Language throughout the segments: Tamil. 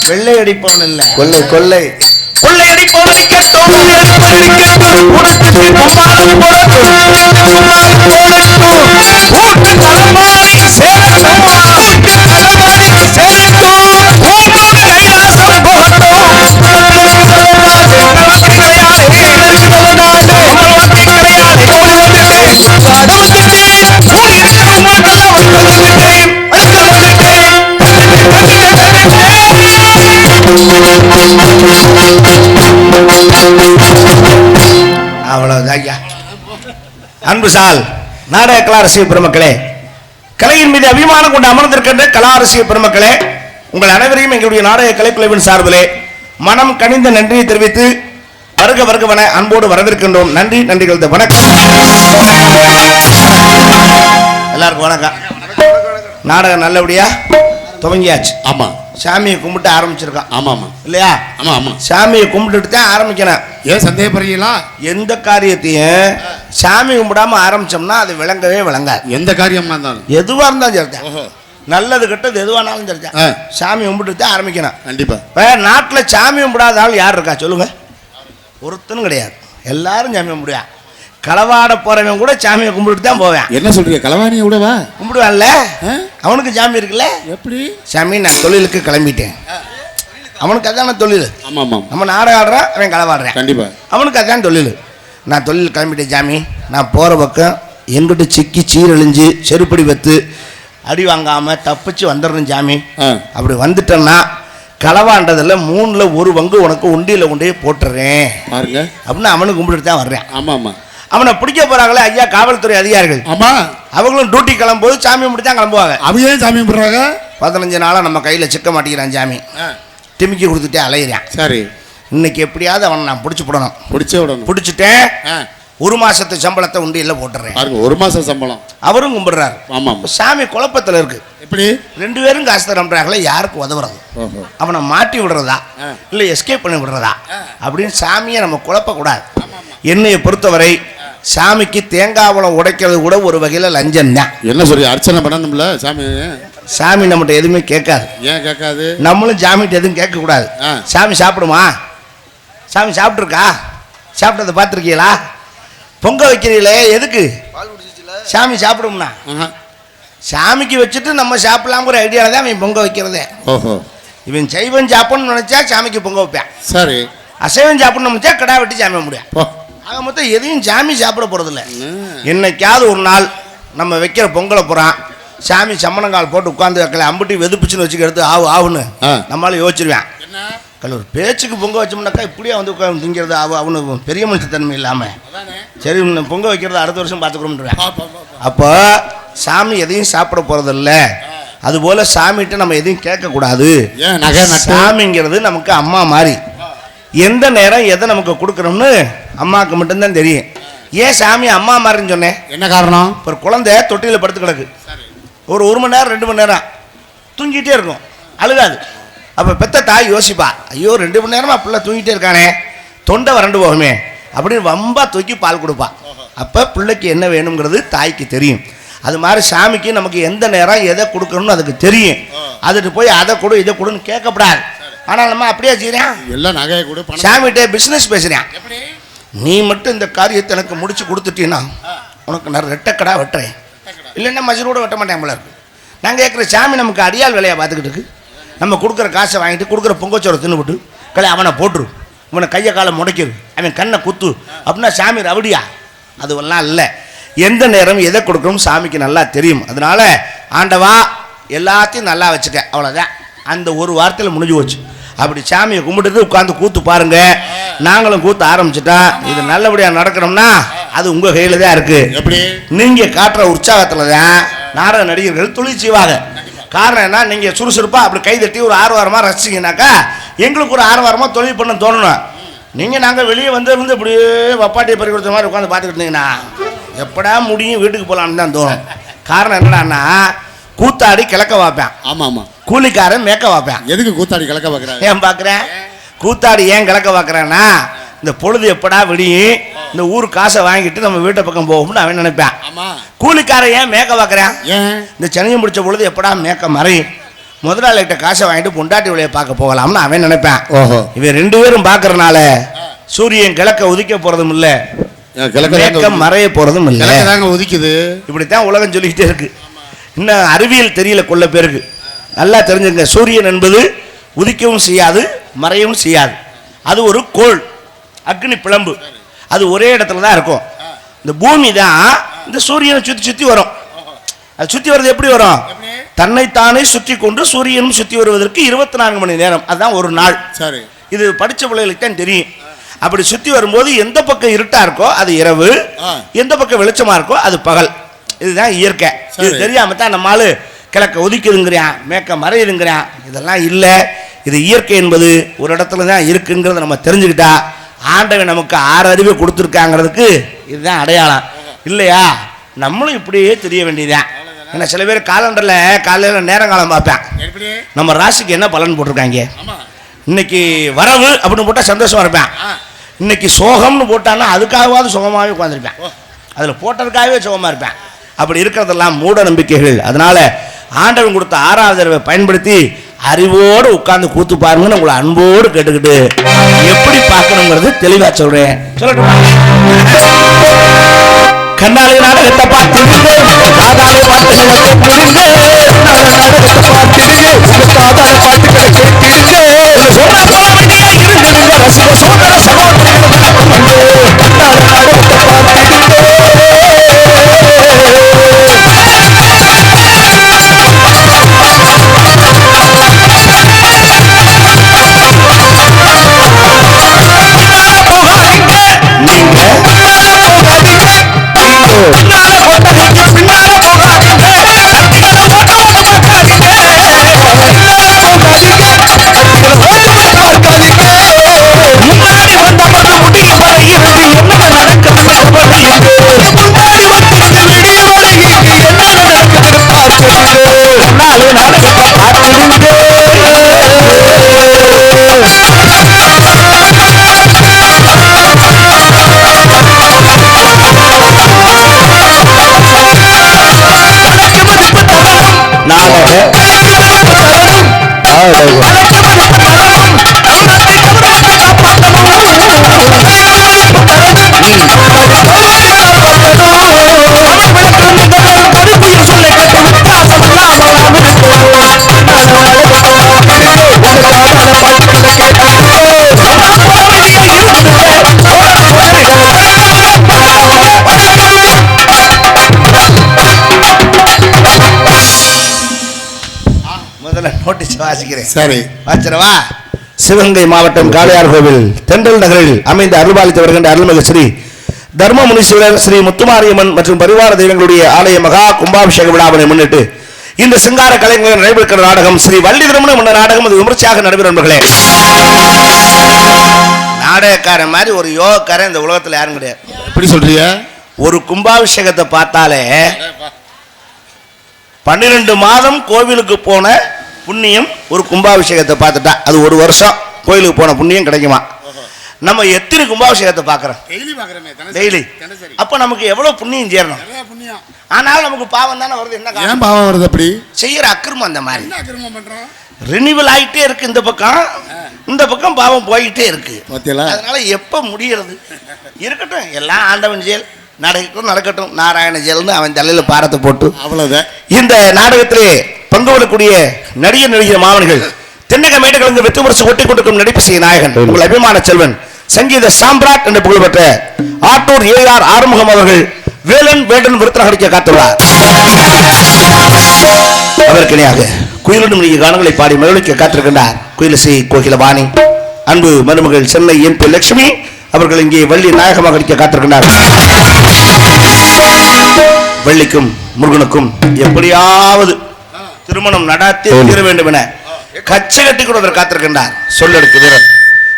வெள்ளையடிப்பவன் இல்ல, கொள்ளை கொள்ளை கொள்ளையடிப்பவன் இருக்கட்டும், அவ்வளவுதான். அன்பு சால் நாடக கலாரசிக பெருமக்களே, கலையின் மீது அபிமானம் கொண்டு அமர்ந்திருக்கின்ற கலாரசிக பெருமக்களே, உங்கள் அனைவரையும் எங்களுடைய நாடக கலைக்குழுவின் சார்பிலே மனம் கனிந்த நன்றியை தெரிவித்து வருக வருகவன அன்போடு வரவேற்கின்றோம். நன்றி, நன்றிகள். வணக்கம் எல்லாருக்கும் வணக்கம். நாடகம் நல்லபடியா துவங்கியாச்சு. ஆமா, சாமியை கும்பிட்டு ஆரம்பிச்சிருக்கான். ஆமா ஆமா இல்லையா? ஆமா ஆமா, சாமியை கும்பிட்டுட்டு தான் ஆரம்பிக்கணும். ஏன் சந்தேகப்படுறீங்களா? எந்த காரியத்தையும் சாமி கும்பிடாம ஆரம்பிச்சோம்னா அது விளங்கவே விளங்காது. எந்த காரியமா இருந்தாலும், எதுவா இருந்தாலும் சரிதான், நல்லது கெட்டது எதுவானாலும் சரிதான், சாமி கும்பிட்டு தான் ஆரம்பிக்கணும். கண்டிப்பா. நாட்டுல சாமி கும்பிடாத ஆள் யார் இருக்கா சொல்லுங்க? ஒருத்தனும் கிடையாது. எல்லாரும் சாமி கும்பிடுவா. களவாட போறவன் கூட சாமியை கும்பிட்டு தான் போவேன். என்ன சொல்றீங்க? களவாணியை விடவா கும்பிடுவான்ல, அவனுக்கு சாமி இருக்குல்ல. எப்படி சாமி? நான் தொழிலுக்கு கிளம்பிட்டேன், அவனுக்கு அதான தொழில். ஆமா ஆமா, நம்ம நாடகம் ஆடுறான், அவன் களவாடுறான். கண்டிப்பா, அவனுக்கு அதான் தொழில். நான் தொழில் கிளம்பிட்டேன் சாமி, நான் போற பக்கம் எங்கிட்ட சிக்கி சீரழிஞ்சு செருப்படி வைத்து அடி வாங்காம தப்பிச்சு வந்துடணும் சாமி. அப்படி வந்துட்டேன்னா களவாண்டதில் 3ல் 1 பங்கு உனக்கு உண்டியில் கொண்டே போட்டுறேன் பாருங்க அப்படின்னு அவனுக்கு கும்பிட்டு தான் வர்றேன். ஆமா ஆமா, அவனை பிடிக்க போறாங்களே ஐயா காவல்துறை அதிகாரிகள். ஆமா, அவங்களும் டியூட்டி கிளம்பும்போது சாமி கும்பிட்டு தான் கிளம்புவாங்க. அவங்க ஏன் சாமி கும்பிடுறாங்க? 15 நாளா நம்ம கையில சிக்க மாட்டேங்கிறான் சாமி, டிமிக்கி கொடுத்துட்டே அலையிறான். சரி, இன்னைக்கு எப்படியாவது அவனை நான் பிடிச்சி விடணும். பிடிச்சிட்டேன், 1 மாசத்து சம்பளத்தை உண்டியல்ல போட்டுறேன். 1 மாசம் சம்பளம். அவரும் கும்பிடுறாரு. ஆமா, சாமி குழப்பத்தில் இருக்கு. எப்படி 2 பேரும் காசு தரம்ன்றாங்களே, யாருக்கு உதவுறது? அவனை மாட்டி விடுறதா இல்ல எஸ்கேப் பண்ணி விடுறதா அப்படின்னு சாமியை நம்ம குழப்பக்கூடாது. என்னையை பொறுத்தவரை சாமிக்கு தேங்காவளம் உடைக்கிறது கூட ஒரு வகையில் லஞ்சம் தான். என்ன சொல்லி அர்ச்சனை பண்ணணும்ல சாமி? சாமி நம்மகிட்ட எதுவுமே கேட்காது. ஏன் கேட்காது? நம்மளும் சாமிகிட்ட எதுவும் கேட்கக்கூடாது. சாமி சாப்பிடுமா? சாமி சாப்பிட்ருக்கா? சாப்பிட்டதை பார்த்துருக்கீங்களா? பொங்க வைக்கிறீங்களே எதுக்கு? சாமி சாப்பிடும்னா சாமிக்கு வச்சுட்டு நம்ம சாப்பிடலாம்ங்கிற ஐடியாவில் தான் அவன் பொங்க வைக்கிறதே. ஓஹோ, இவன் சைவன் சாப்பிடணும்னு நினைச்சா சாமிக்கு பொங்க வைப்பேன். சரி, அசைவன் சாப்பிடணும்னு நினைச்சா கடா வெட்டி சாமி முடியும். ஆக மொத்தம் எதையும் சாமி சாப்பிட போறதில்ல. என்னைக்காவது ஒரு நாள் நம்ம வைக்கிற பொங்கலை போறான் சாமி சம்மணங்கால் போட்டு உட்காந்து வைக்கல, அம்புட்டி வெதுப்புச்சுன்னு வச்சுக்கிறது ஆவுன்னு நம்மளால யோசிச்சிருவேன். ஒரு பேச்சுக்கு பொங்க வச்சோம்னாக்கா இப்படியே வந்து உட்காந்து திங்கிறது அவனுக்கு பெரிய மனுஷத்தன்மை இல்லாமல். சரி, பொங்க வைக்கிறது அடுத்த வருஷம் பார்த்துக்கிறோம்ன்றேன். அப்போ சாமி எதையும் சாப்பிட போறதில்ல. அதுபோல சாமிகிட்ட நம்ம எதையும் கேட்கக்கூடாது. சாமிங்கிறது நமக்கு அம்மா மாதிரி. எந்த நேரம் எதை நமக்கு கொடுக்குறோம்னு அம்மாவுக்கு மட்டும்தான் தெரியும். ஏன் சாமி அம்மா மாதிரின்னு சொன்னேன்? என்ன காரணம்? ஒரு குழந்தை தொட்டியில் படுத்து கிடக்கு, ஒரு 1 மணி நேரம் 2 மணி நேரம் தூங்கிட்டே இருக்கும், அழுகாது. அப்போ பெத்த தாய் யோசிப்பா, ஐயோ 2 மணி நேரமா பிள்ளை தூங்கிட்டே இருக்கானே, தொண்டை வறண்டு போகுமே அப்படின்னு வம்பா தூக்கி பால் கொடுப்பா. அப்போ பிள்ளைக்கு என்ன வேணுங்கிறது தாய்க்கு தெரியும். அது மாதிரி சாமிக்கு நமக்கு எந்த நேரம் எதை கொடுக்கணும்னு அதுக்கு தெரியும். அதுக்கு போய் அதை கொடு இதை கொடுன்னு கேட்கப்படாது. ஆனால் நம்ம அப்படியே செய்யறேன், எல்லாம் நகையை கொடு. சாமிகிட்ட பிஸ்னஸ் பேசுறேன். நீ மட்டும் இந்த காரியத்தை எனக்கு முடிச்சு கொடுத்துட்டீங்கன்னா உனக்கு நான் ரெட்டக்கடா வெட்டுறேன், இல்லைன்னா மஜரோட வெட்ட மாட்டேன் போல இருக்கு. நான் கேட்குற சாமி நமக்கு அடியால் வேலையை பார்த்துக்கிட்டு இருக்கு. நம்ம கொடுக்குற காசை வாங்கிட்டு கொடுக்குற பொங்கச்சோரை தின்னுபிட்டு கலை அவனை போட்டுரு, இவனை கையை காலை முடைக்கிரு, அவன் கண்ணை குத்து அப்படின்னா சாமி ரவடியா? அதுவெல்லாம் இல்லை. எந்த நேரம் எதை கொடுக்கணும் சாமிக்கு நல்லா தெரியும். அதனால ஆண்டவா எல்லாத்தையும் நல்லா வச்சுக்க, அவ்வளோதான். அந்த ஒரு வாரத்தில் முடிஞ்சு போச்சு. அப்படி சாமியை கும்பிட்டு உட்காந்து கூத்து பாருங்க. நாங்களும் கூத்து ஆரம்பிச்சுட்டா இது நல்லபடியாக நடக்கணும்னா அது உங்கள் கையில் தான் இருக்கு. எப்படி நீங்கள் காட்டுற உற்சாகத்தில் தான் நாடக நடிகர்கள் தொழில் செய்வாங்க. காரணம் என்ன, நீங்கள் சுறுசுறுப்பாக அப்படி கைதட்டி ஒரு 6 வாரமாக ரசிச்சிங்கனாக்கா எங்களுக்கு ஒரு 6 வாரமாக தொழில் பண்ண தோணணும். நீங்கள் நாங்கள் வெளியே வந்து இப்படியே வப்பாட்டியை பறி கொடுத்த மாதிரி உட்காந்து பார்த்துக்கிட்டு இருந்தீங்கன்னா எப்படா முடியும் வீட்டுக்கு போகலான்னு தான் தோணும். காரணம் என்னடான்னா கூத்தாடி கிழக்க பார்ப்பேன். ஆமாம் ஆமாம். கூலிக்காரன் மேக்க பார்ப்பேன். எதுக்கு கூத்தாடி கிழக்க பார்க்குறேன்? ஏன் பார்க்குறேன்? கூத்தாடி ஏன் கிழக்க பார்க்குறேன்னா இந்த பொழுது எப்படா விடியும், இந்த ஊர் காசை வாங்கிட்டு நம்ம வீட்டை பக்கம் போகும்னு அவன் நினைப்பேன். கூலிக்காரன் ஏன் மேக்க பார்க்குறேன்? இந்த சனியம் முடிச்ச பொழுது எப்படா மேக்க மறையும், முதலாளிகிட்ட காசை வாங்கிட்டு பொண்டாட்டி விலையை பார்க்க போகலாம்னு அவன் நினைப்பேன். ஓஹோ, இவன் 2 பேரும் பார்க்கறனால சூரியன் கிழக்க உதிக்க போறதும் இல்லை, கிழக்க மறைய போறதும் இல்லை, உதிக்குது. இப்படித்தான் உலகம் சொல்லிக்கிட்டே இருக்கு. இன்னும் அறிவியல் தெரியல கொள்ள பேருக்கு. நல்லா தெரிஞ்சுங்க, சூரியன் என்பது உதிக்கவும் செய்யாது மறையவும் செய்யாது. அது ஒரு கோள், அக்னி பிளம்பு. அது ஒரே இடத்துல தான் இருக்கும். இந்த பூமி தான் இந்த சூரியனை சுற்றி சுற்றி வரும். அது சுற்றி வர்றது எப்படி வரும்? தன்னைத்தானே சுற்றி கொண்டு சூரியனும் சுற்றி வருவதற்கு 24 மணி நேரம், அதுதான் ஒரு நாள். சரி, இது படித்த பிள்ளைகளுக்கு தான் தெரியும். அப்படி சுற்றி வரும்போது எந்த பக்கம் இருட்டா இருக்கோ அது இரவு, எந்த பக்கம் வெளிச்சமா இருக்கோ அது பகல். இதுதான் இயற்கை. இது தெரியாம தான் நம்ம ஆளு கிழக்க ஒதுக்கிதுங்கிறான், மேற்க மறையுதுங்கிறான். இதெல்லாம் இல்லை. இது இயற்கை என்பது ஒரு இடத்துல தான் இருக்குங்கிறத நம்ம தெரிஞ்சுக்கிட்டா ஆண்டவன் நமக்கு 6 அறிவை கொடுத்துருக்காங்கிறதுக்கு இதுதான் அடையாளம். இல்லையா நம்மளும் இப்படியே தெரிய வேண்டியதுதான். ஏன்னா சில பேர் காலண்டரில் காலையில் நேரங்காலம் பார்ப்பேன். நம்ம ராசிக்கு என்ன பலன் போட்டிருக்காங்க, இன்னைக்கு வரவு அப்படின்னு போட்டால் சந்தோஷமா இருப்பேன், இன்னைக்கு சோகம்னு போட்டான்னா அதுக்காகவாது சுகமாகவே உட்காந்துருப்பேன், அதில் போட்டதுக்காகவே சுகமாக இருப்பேன். அப்படி இருக்கிறதெல்லாம் மூட நம்பிக்கைகள். அதனால ஆண்டவன் கொடுத்த 6வது அறிவை பயன்படுத்தி அறிவோடு உட்கார்ந்து கூத்து பாருங்கன்னு உங்களை அன்போடு கேட்டுக்கிட்டு எப்படி பார்க்கணுங்கிறது தெளிவா சொல்றேன். சொல்லட்டும். கண்ணாலே நாடகத்தை பார்த்துருங்க, காதாலே பாட்டுகளை கேட்டுருங்க, நாடகத்தை பார்த்துருங்க, காதால பாட்டுகளை கேட்டுருங்க, சொன்ன போவடியா இருந்துருங்க, ரசிக சோதர சகோதரர்கள் கண்ணாலே நாடகத்தை பார்த்துருங்க. வாசிக்கிறேன். சரி, வாசிக்கிறவா. சிவகங்கை மாவட்டம் காளையார் கோவில் தென்றல் நகரில் அமைந்த அருள்பாலித்து வருகின்ற அருள்மிகு ஸ்ரீ தர்ம முனீஸ்வரர் ஸ்ரீ முத்துமாரியம்மன் மற்றும் பரிவார தெய்வங்களுடைய ஆலய மகா கும்பாபிஷேக விழாவினை முன்னிட்டு இந்த சிங்கார கலைஞர்கள் நடைபெறுகிற நாடகம் ஸ்ரீ வள்ளி திருமணம் என்ற நாடகம் அது விமர்சையாக நடைபெறும். நண்பர்களே, நாடகக்காரன் மாதிரி ஒரு யோகக்காரன் இந்த உலகத்தில் யாரும் கிடையாது. எப்படி சொல்றீங்க? ஒரு கும்பாபிஷேகத்தை பார்த்தாலே 12 மாதம் கோவிலுக்கு போன புண்ணியம் ஒரு கும்பாபிஷேகத்தை பார்த்துட்டா அது 1 வருஷம் கோயிலுக்கு போன புண்ணியம் கிடைக்குமா? நம்ம எத்தனை கும்பாபிஷேகத்தை பார்க்குறோம்? டெய்லி. அப்போ நமக்கு எவ்வளோ புண்ணியம் சேரணும்? ஆனாலும் நமக்கு பாவம் தானே வருது. என்ன பாவம் வருது? அப்படி செய்யற அக்கிரமம். அந்த மாதிரி ரினிவல் ஆகிட்டே இருக்கு. இந்த பக்கம் பாவம் போய்கிட்டே இருக்கு. அதனால எப்போ முடியறது? இருக்கட்டும், எல்லாம் ஆண்டவன் செயல், நடக்கட்டும். நாராயண செயல்னு அவன் தலையில் பாரத்தை போட்டு அவ்வளவுதான். இந்த நாடகத்திலே பங்கு கொள்ளக்கூடிய நடிகர் மாமன்கள் தென்னக மேடைகளுக்கு வெற்றி முரசு ஒட்டி கொண்டிருக்கும் நடிப்பு நாயகன் உங்கள் அபிமான செல்வன் சங்கீத சாம்ராட் என்று புகழ்பெற்ற ஆட்டூர் ஏஆர் ஆறுமுகம் அவர்கள் வேலன் வேடன் விருத்தம் அடிக்க காத்துள்ளார். அதற்கிணையாக குயிலிடும் நீங்க கானங்களை பாடி மகிழ்ச்சிக்க காத்திருக்கின்றார் குயிலிசை கோகிலவாணி அன்பு மருமகள் சென்னை எம்பி லட்சுமி அவர்கள் இங்கே வள்ளி நாயகமாக அடிக்க காத்திருக்கின்றார். வள்ளிக்கும் முருகனுக்கும் எப்படியாவது திருமணம் நடத்தி தீர வேண்டும் என கச்சை கட்டி கூட காத்திருக்கின்றார். சொல்லெடுக்கு வீரர்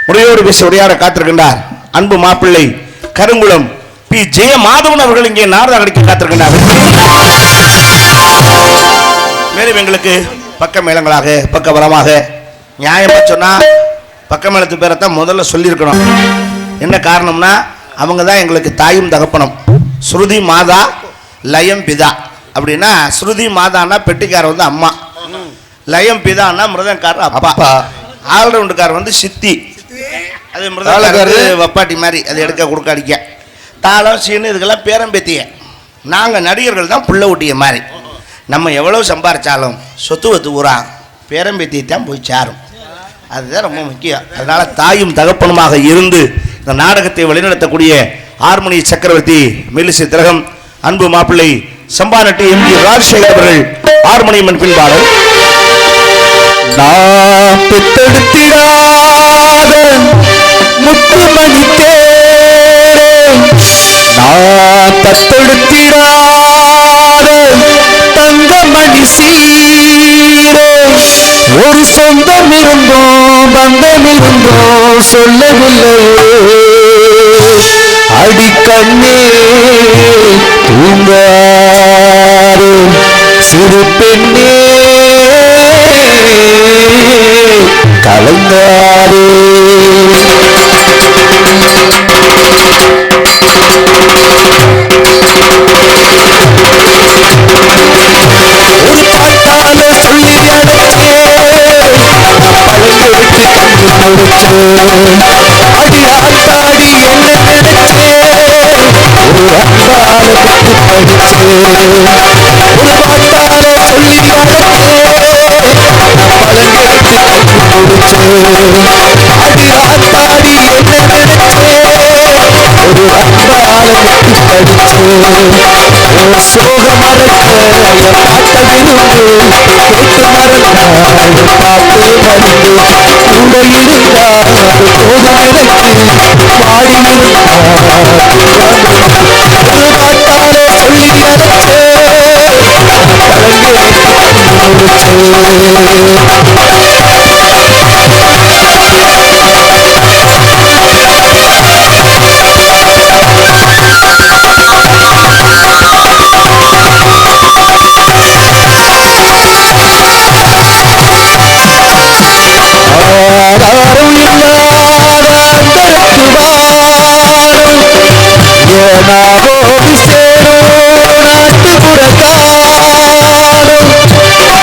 முறையோடு பேசி உரையாட காத்திருக்கின்றார். அன்பு மாப்பிள்ளை கருங்குளம் பி ஜெய மாதவன் அவர்கள் இங்கே நாரதா அடிக்க காத்திருக்கின்றார். மேலும் எங்களுக்கு பக்க மேளங்களாக பக்க பலமாக நியாயமா சொன்னா பக்க மேளத்து பேரைத்தான் முதல்ல சொல்லியிருக்கணும். என்ன காரணம்னா அவங்க தான் எங்களுக்கு தாயும் தகப்பனும். ஸ்ருதி மாதா லயம் பிதா அப்படின்னா ஸ்ருதி மாதான்னா பெட்டிக்காரர் வந்து அம்மா, லயம் பிதான்னா மிருதங்காரர் அப்பா, ஆல்ரவுண்டுக்காரர் வந்து சித்தி, அது மிருதங்காரர் வப்பாட்டி மாதிரி அது எடுக்க கொடுக்க அடிக்க தாளம் சீனு இதுக்கெல்லாம் பேரம்பேத்திய. நாங்கள் நடிகர்கள் தான் புள்ள ஊட்டிய மாதிரி. நம்ம எவ்வளோ சம்பாரிச்சாலும் சொத்து வத்து ஊரா பேரம்பேத்தியை தான் போய் சேரும். அதுதான் ரொம்ப முக்கியம். அதனால தாயும் தகப்பனுமாக இருந்து இந்த நாடகத்தை வழிநடத்தக்கூடிய ஹார்மோனி சக்கரவர்த்தி மெல்லிசை திலகம் அன்பு மாப்பிள்ளை சம்பாநட்டி எம்பி ராஜசேகர் அவர்கள் ஹார்மோனியம் பின்பாடல். நான் பெத்தெடுத்திடாத முத்துமணி தேரே, நான் தத்தெடுத்திடாத தங்கமணி சீரே, ஒரு சொந்தம் இருந்தோ பந்தம் இருந்தோ சொல்லவில்லையே அடிக்கண்ணே தூங்காரே சிறு பெண்ணே கலங்காரே. ஒரு பாட்டால சொல்லி அடைச்சே பழங்கெடுத்து கண்டு முடிச்சேன் அடி ஆத்தாடி என்ன நினைச்சே ஒரு அன்பால விட்டு படிச்சேன். ஒரு பாட்டால சொல்லி அடைச்சே பழங்கெடுத்து கண்டு முடிச்சேன் அடி ஆத்தாடி என்ன நினைச்சே ஒரு அன்பால விட்டு படிச்சேன். சோக மறக்க பாட்ட விருந்து கேட்டு மறந்தாள் பாட்டு வந்து கூட இருந்தா போதும் எனக்கு பாடி இருந்தா ஒரு பாட்டாலே சொல்லி அடைச்சே பழங்கெடுத்து ஆதாரம் இல்லாத அந்தரத்து வாழும் ஏனாவோடு சேரும் நாட்டுப்புறத்தாடும்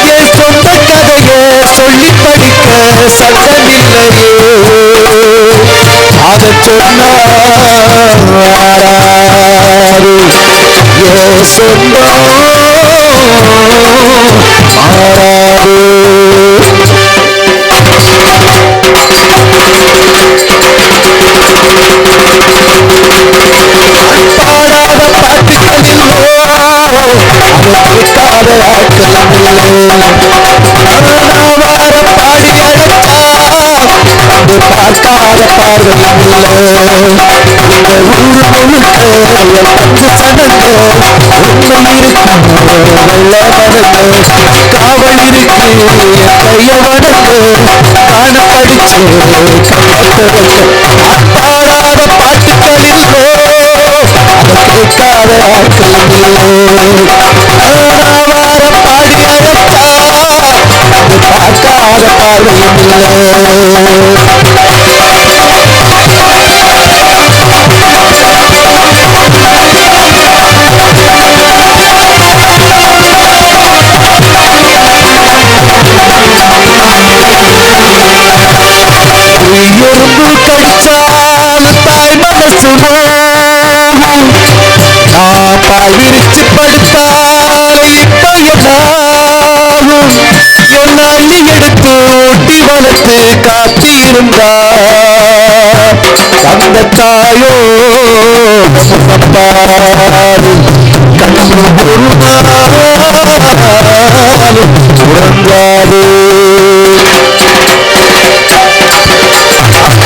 என் சொந்த கதையை சொல்லி படிக்க சங்கமில்லையே அதை சொன்னாரு என் சொந்தம் மாறாது. பாடாத பாட்டுகளில் கேட்காத ஆட்களில் வார பாடி அழைச்சா அது பார்க்காத பார்வையில் இந்த ஊர் முழுக்க பஞ்சு சனங்க உண்மை இருக்கும் வெள்ள மனங்க காவல் இருக்கு கைய வணங்க காண படிச்சு கையத்திறங்க பாடாத பாட்டுகளில் அதை கேட்காத ஆட்களில் வார பாடி அழைச்சா அது பார்க்காத பார்வையில் எறும்பு கடிச்சா காத்திருந்தார் அந்த தாயோ முகப்பாரு கண்ணு ஒரு நாளும் உறங்காது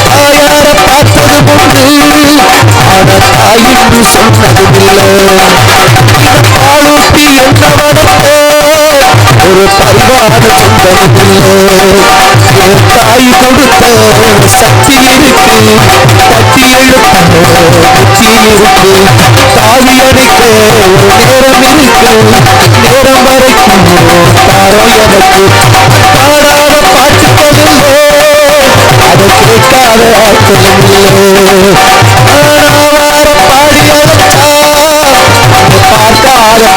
தாயார பார்த்தது கொண்டு ஆன தாயின்னு சொன்னதில்லை பாலூட்டி என்ன வளர்த்தோ ஒரு பரிவான சொந்தமில்லை என் தாய் கொடுத்த சக்தி இருக்கு தட்டி எழுப்ப புத்தி இருக்கு தாவி அடிக்க ஒரு நேரம் இருக்கு நேரம் வரைக்கும் தாரோ எனக்கு பாடாத பாட்டுக்களில்லை அதை கேட்காத ஆட்களுமில்லை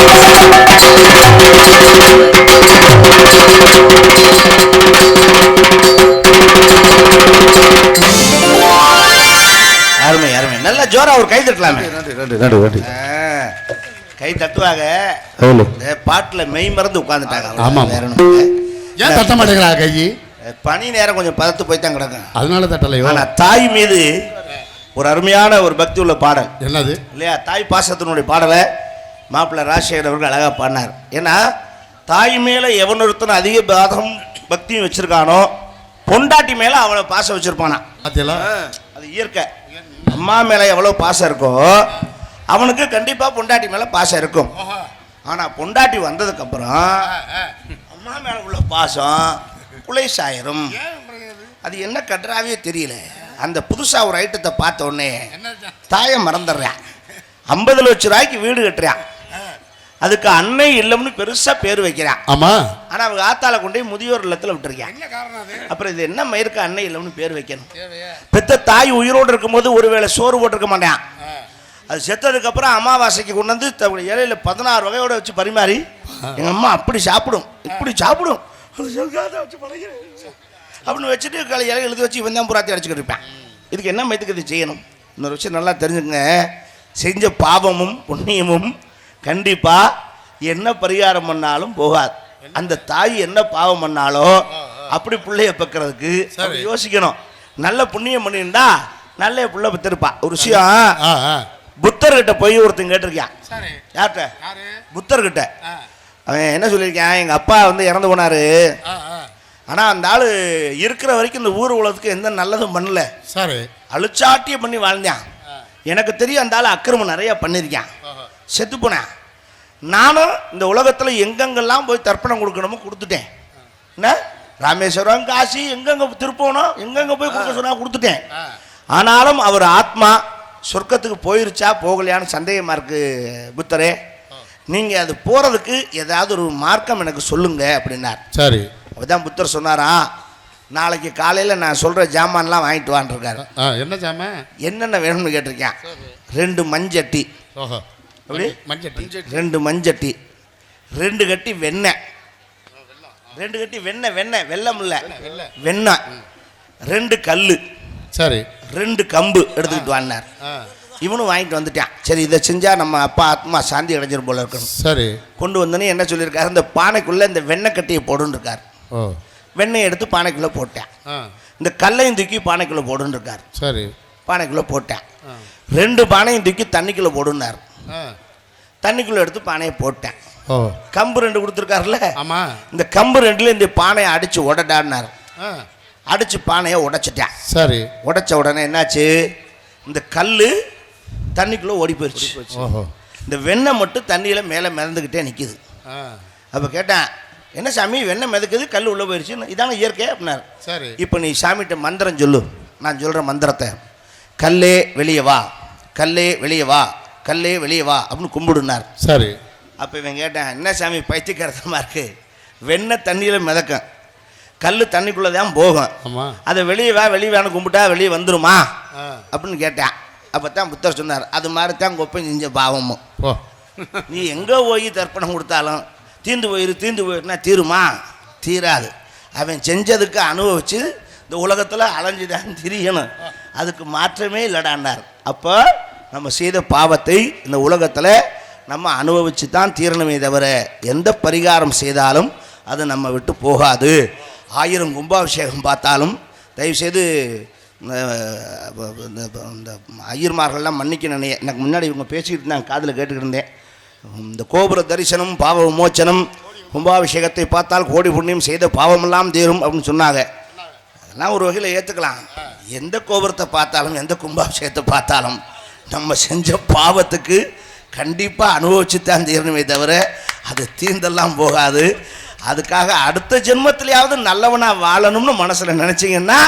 ஆனாவார பாடி அழைச்சா பார்க்காத பார்வையுமில்லை அருமை அருமை நல்ல ஜோரா ஒரு கை தட்டலாமே. கை தட்டுவாங்க பாட்டுல மெய் மறந்து உட்கார்ந்துட்டாங்க. ஆமா வேற ஒண்ணும் இல்ல. ஏன் தட்ட மாட்டேங்கிறா கை? பனி நேரம் கொஞ்சம் பதத்து போய் தான் கிடக்கும், அதனால தட்டலையோ. ஆனா தாய் மீது ஒரு அருமையான ஒரு பக்தி உள்ள பாடல் என்னது இல்லையா? தாய் பாசத்தினுடைய பாடலை மாப்பிள்ளை ராஜசேகர் அவர்கள் அழகா பாடினார். ஏன்னா தாய் மேல எவன் ஒருத்தன் அதிக பாதம் பக்தியும் வச்சிருக்கானோ பொண்டாட்டி மேல அவ்வளவு பாசம் வச்சிருப்பானா. அது இயற்கை. அம்மா மேல எவ்வளவு பாசம் இருக்கோ அவனுக்கு கண்டிப்பா பொண்டாட்டி மேல பாசம் இருக்கும். ஆனா பொண்டாட்டி வந்ததுக்கு அப்புறம் அம்மா மேல உள்ள பாசம் குலைசாயிரும். அது என்ன கட்டுறாவே தெரியல. அந்த புதுசா ஒரு ஐட்டத்தை பார்த்த உடனே தாயை மறந்துடுறான். 50 லட்சம் ரூபாய்க்கு வீடு கட்டுறான், அதுக்கு அன்னை இல்லம்னு பெருசா பேர் வைக்கிறான். ஆமா. ஆனா அவங்க ஆத்தால கொண்டு போய் முதியோர் இல்லத்துல விட்டுருக்கான். அப்புறம் இது என்ன மயிருக்கு அன்னை இல்லம்னு பேர் வைக்கணும்? பெத்த தாய் உயிரோடு இருக்கும்போது ஒருவேளை சோறு போட்டிருக்க மாட்டான். அது செத்ததுக்கு அப்புறம் அமாவாசைக்கு கொண்டு வந்து இலையில 16 வகையோட வச்சு பரிமாறி எங்க அம்மா அப்படி சாப்பிடும் இப்படி சாப்பிடும் அப்படின்னு வச்சுட்டு இலை எழுதி வச்சு இவன் தான் புறாத்தி அடிச்சுக்கிட்டு இருப்பேன். இதுக்கு என்ன மைத்துக்கு இது செய்யணும்? இன்னொரு விஷயம் நல்லா தெரிஞ்சுக்கங்க. செஞ்ச பாவமும் புண்ணியமும் கண்டிப்பா என்ன பரிகாரம் பண்ணாலும் போகாது. அந்த தாய் என்ன பாவம் பண்ணாலும் அப்படி பிள்ளைய பெக்கிறதுக்கு யோசிக்கணும். நல்ல புண்ணியம் பண்ணிருந்தா நல்ல புள்ள பெற்றிருப்பா. ஒரு விஷயம் புத்தர்கிட்ட போய் ஒருத்தன் கேட்டிருக்கான். யார்கிட்ட? புத்தர்கிட்ட. அவன் என்ன சொல்லியிருக்கான், எங்க அப்பா வந்து இறந்து போனாரு, ஆனா அந்த ஆளு இருக்கிற வரைக்கும் இந்த ஊர் உலகத்துக்கு எந்த நல்லதும் பண்ணல, அழுச்சாட்டியம் பண்ணி வாழ்ந்தான். எனக்கு தெரியும் அந்த ஆளு அக்கிரமம் நிறைய பண்ணியிருக்கான், செத்து போனேன். நானும் இந்த உலகத்துல எங்கெங்கெல்லாம் போய் தர்ப்பணம் கொடுக்கணுமோ கொடுத்துட்டேன். என்ன ராமேஸ்வரம் காசி எங்கெங்க திருப்போனோம் எங்கெங்க போய் கொடுக்க சொன்னா கொடுத்துட்டேன். ஆனாலும் அவர் ஆத்மா சொர்க்கத்துக்கு போயிருச்சா போகலையான்னு சந்தேகமா இருக்கு புத்தரே. நீங்க அது போறதுக்கு ஏதாவது ஒரு மார்க்கம் எனக்கு சொல்லுங்க அப்படின்னார். சரி. அப்பதான் புத்தர் சொன்னாராம், நாளைக்கு காலையில நான் சொல்ற ஜாமான்லாம் வாங்கிட்டு வான்னு இருக்காரு. என்ன ஜாமான்? என்னென்ன வேணும்னு கேட்டிருக்கேன். 2 மஞ்சட்டி, 2 மஞ்சட்டி, 2 கட்டி வெண்ணெய், 2 கட்டி வெண்ணெய், வெண்ணெய் வெல்லம் இல்ல வெண்ணெய், 2 கல்லு, சரி 2 கம்பு எடுத்துக்கிட்டு வாங்கினார். இவனும் வாங்கிட்டு வந்துட்டான். சரி இதை செஞ்சா நம்ம அப்பா ஆத்மா சாந்தி அடைஞ்சிரும் போல இருக்கணும். சரி கொண்டு வந்தோன்னே என்ன சொல்லியிருக்காரு, இந்த பானைக்குள்ள இந்த வெண்ணெய் கட்டியை போடுன்னு இருக்கார். வெண்ணெய் எடுத்து பானைக்குள்ள போட்டேன். இந்த கல்லையும் தூக்கி பானைக்குள்ள போடுன்னு இருக்கார். சரி பானைக்குள்ள போட்டேன். 2 பானையும் தூக்கி தண்ணிக்குள்ள போடுன்னார். தண்ணிக்குள்ள எடுத்து பானையை போட்டேன். கம்பு 2 கொடுத்துருக்காருல்ல, இந்த கம்பு 2ல இந்த பானையை அடிச்சு உடடான்னார். அடிச்சு பானையை உடைச்சிட்டேன். சரி உடைச்ச உடனே என்னாச்சு, இந்த கல்லு தண்ணிக்குள்ள ஓடி போயிடுச்சு. இந்த வெண்ணெய் மட்டும் தண்ணியில மேலே மிதந்துக்கிட்டே நிற்குது. அப்போ கேட்டேன், என்ன சாமி வெண்ணெய் மிதக்குது கல் உள்ள போயிடுச்சு, இதான இயற்கை அப்படின்னாரு. சரி இப்போ நீ சாமிகிட்ட மந்திரம் சொல்லு, நான் சொல்கிற மந்திரத்தை, கல்லே வெளியே வா, கல்லே வெளியே வா, கல்லே வெளியே வா அப்படின்னு கும்பிடுனார். சரி அப்போ இவன் கேட்டேன், என்ன சாமி பைத்தியக்காரத்தமாக இருக்கு, வெண்ணெய் தண்ணியில் மிதக்கும் கல் தண்ணிக்குள்ளே தான் போகும், அதை வெளியே வா வெளியே வேணும் கும்பிட்டா வெளியே வந்துருமா அப்படின்னு கேட்டேன். அப்போ தான் புத்தர் சொன்னார், அது மாதிரி தான் கொப்பை செஞ்ச பாவமும். நீ எங்கே போய் தர்ப்பணம் கொடுத்தாலும் தீர்ந்து போயிருன்னா தீருமா? தீராது. அவன் செஞ்சதுக்கு அனுபவிச்சு இந்த உலகத்தில் அலைஞ்சுதான் திரியணும், அதுக்கு மாற்றமே இல்லடான்னார். அப்போ நம்ம செய்த பாவத்தை இந்த உலகத்தில் நம்ம அனுபவிச்சு தான் தீரணுமே தவிர எந்த பரிகாரம் செய்தாலும் அது நம்ம விட்டு போகாது. 1000 கும்பாபிஷேகம் பார்த்தாலும் தயவுசெய்து இந்த ஐயர்மார்கள்லாம் மன்னிக்க எனக்கு முன்னாடி இவங்க பேசிக்கிட்டு இருந்தாங்க, காதில் கேட்டுக்கிட்டு இருந்தேன். இந்த கோபுர தரிசனம் பாவ விமோச்சனம், கும்பாபிஷேகத்தை பார்த்தால் கோடி புண்ணியம் செய்த பாவமெல்லாம் தீரும் அப்படின்னு சொன்னாங்க. அதெல்லாம் ஒரு வகையில் ஏற்றுக்கலாம். எந்த கோபுரத்தை பார்த்தாலும் எந்த கும்பாபிஷேகத்தை பார்த்தாலும் நம்ம செஞ்ச பாவத்துக்கு கண்டிப்பாக அனுபவிச்சு தான் தீரணுமே தவிர அது தீர்ந்தெல்லாம் போகாது. அதுக்காக அடுத்த ஜென்மத்திலேயாவது நல்லவனாக வாழணும்னு மனசில் நினச்சிங்கன்னா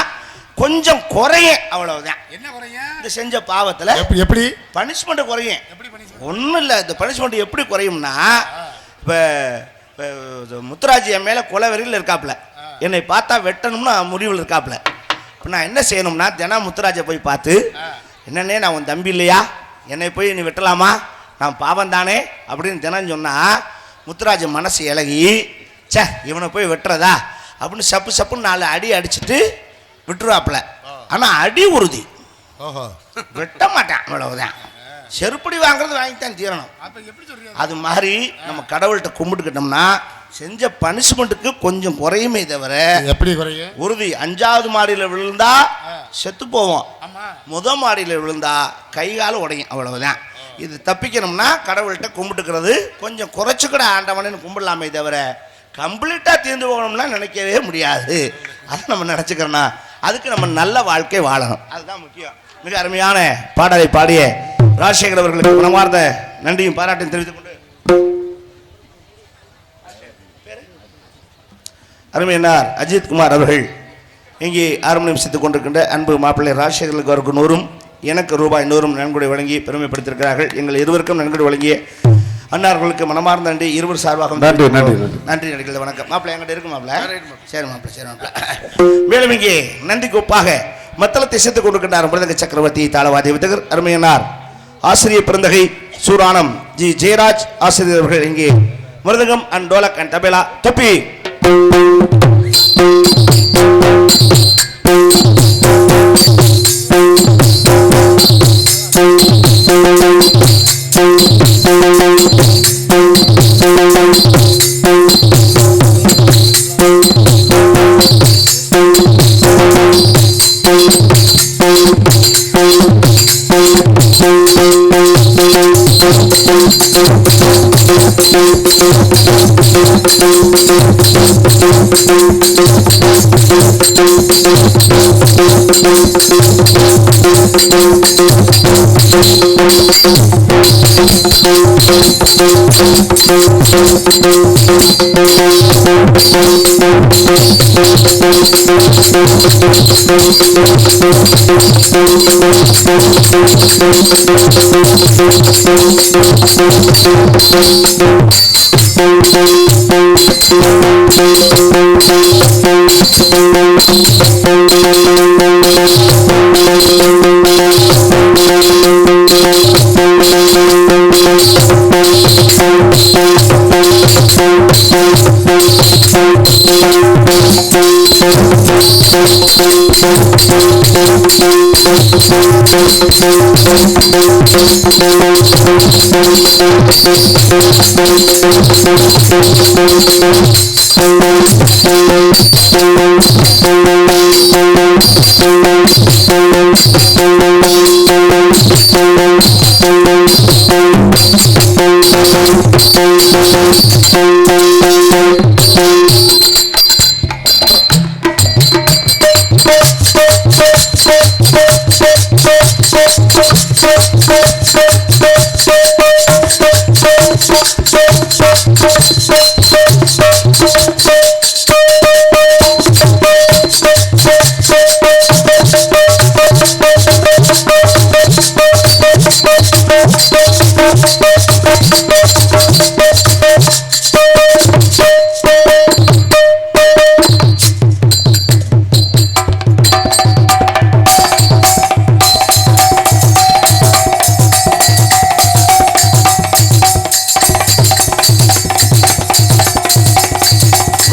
கொஞ்சம் குறையும், அவ்வளவுதான். என்ன குறையும்? இந்த செஞ்ச பாவத்தில் எப்படி பனிஷ்மெண்ட் குறையும். ஒன்றும் இல்லை, இந்த பனிஷ்மெண்ட் எப்படி குறையும்னா, இப்போ முத்துராஜ் என் மேலே கொலைவெறியில் இருக்காப்புல, என்னை பார்த்தா வெட்டணும்னு முடிவில் இருக்காப்புல. இப்போ நான் என்ன செய்யணும்னா, தினம் முத்துராஜை போய் பார்த்து, என்னன்னே நான் உன் தம்பி இல்லையா, என்னை போய் நீ வெட்டலாமா, நான் பாவம் தானே அப்படின்னு தினம் சொன்னால் முத்துராஜ் மனசு இலகி, சே இவனை போய் வெட்டுறதா அப்படின்னு சப்பு சப்புன்னு 4 அடி அடிச்சுட்டு விட்டுருவாப்புல. ஆனால் அடி உறுதி, வெட்ட மாட்டான், அவ்வளவுதான். செருப்படி வாங்குறது வாங்கித்தான் தீரணும். அது மாதிரி நம்ம கடவுள்கிட்ட கும்பிட்டுக்கிட்டோம்னா செஞ்ச பனிஷ்மெண்ட்டுக்கு கொஞ்சம் குறையுமே தவிர எப்படி குறையும்? உறுதி. 5வது மாடியில் விழுந்தா செத்து போவோம், முதல் மாடியில் விழுந்தா கை கால் உடையும், அவ்வளவுதான். இது தப்பிக்கணும்னா கடவுள்கிட்ட கும்பிட்டுக்கிறது கொஞ்சம் குறைச்சிக்கூட ஆண்டவனு கும்பிடலாமே தவிர கம்ப்ளீட்டாக தீர்ந்து போகணும்னா நினைக்கவே முடியாது. அதை நம்ம நினச்சிக்கிறோன்னா அதுக்கு நம்ம நல்ல வாழ்க்கை வாழணும், அதுதான் முக்கியம். மிக அருமையான பாடலை பாடிய ராஜசேகர் அவர்களுக்கு மனமார்ந்த நன்றியும் பாராட்டையும் தெரிவித்துக் கொண்டு அருமையன்னார் அஜித் குமார் அவர்கள் இங்கே ஹார்மோனியம் செய்துக் கொண்டிருக்கின்ற அன்பு மாப்பிள்ளை ராஜசேகர்களுக்கு அவருக்கு 100 எனக்கு ரூபாய் 100 நன்கொடை வழங்கி பெருமைப்படுத்தியிருக்கிறார்கள். எங்கள் இருவருக்கும் நன்கொடை வழங்கிய அன்னார்களுக்கு மனமார்ந்த நன்றி. இருவர் சார்பாக நன்றி நடிகள். வணக்கம் மாப்பிள்ளை, என்கிட்ட இருக்கு மாப்பிள்ளை. சரி மாப்பிள்ளை. மேலும் இங்கே நன்றிக்கு ஒப்பாக மத்தளத்தை சேர்த்துக் கொண்டிருக்கின்றார் மிருதங்க சக்கரவர்த்தி தாளவாதி வித்தகர் அருமையனார் ஆசிரியர் பிறந்தகை சூரானம் ஜி ஜெயராஜ் ஆசிரியர் அவர்கள் இங்கே மிருதங்கம் அண்ட் டோலக் அண்ட் தபேலா தொப்பி.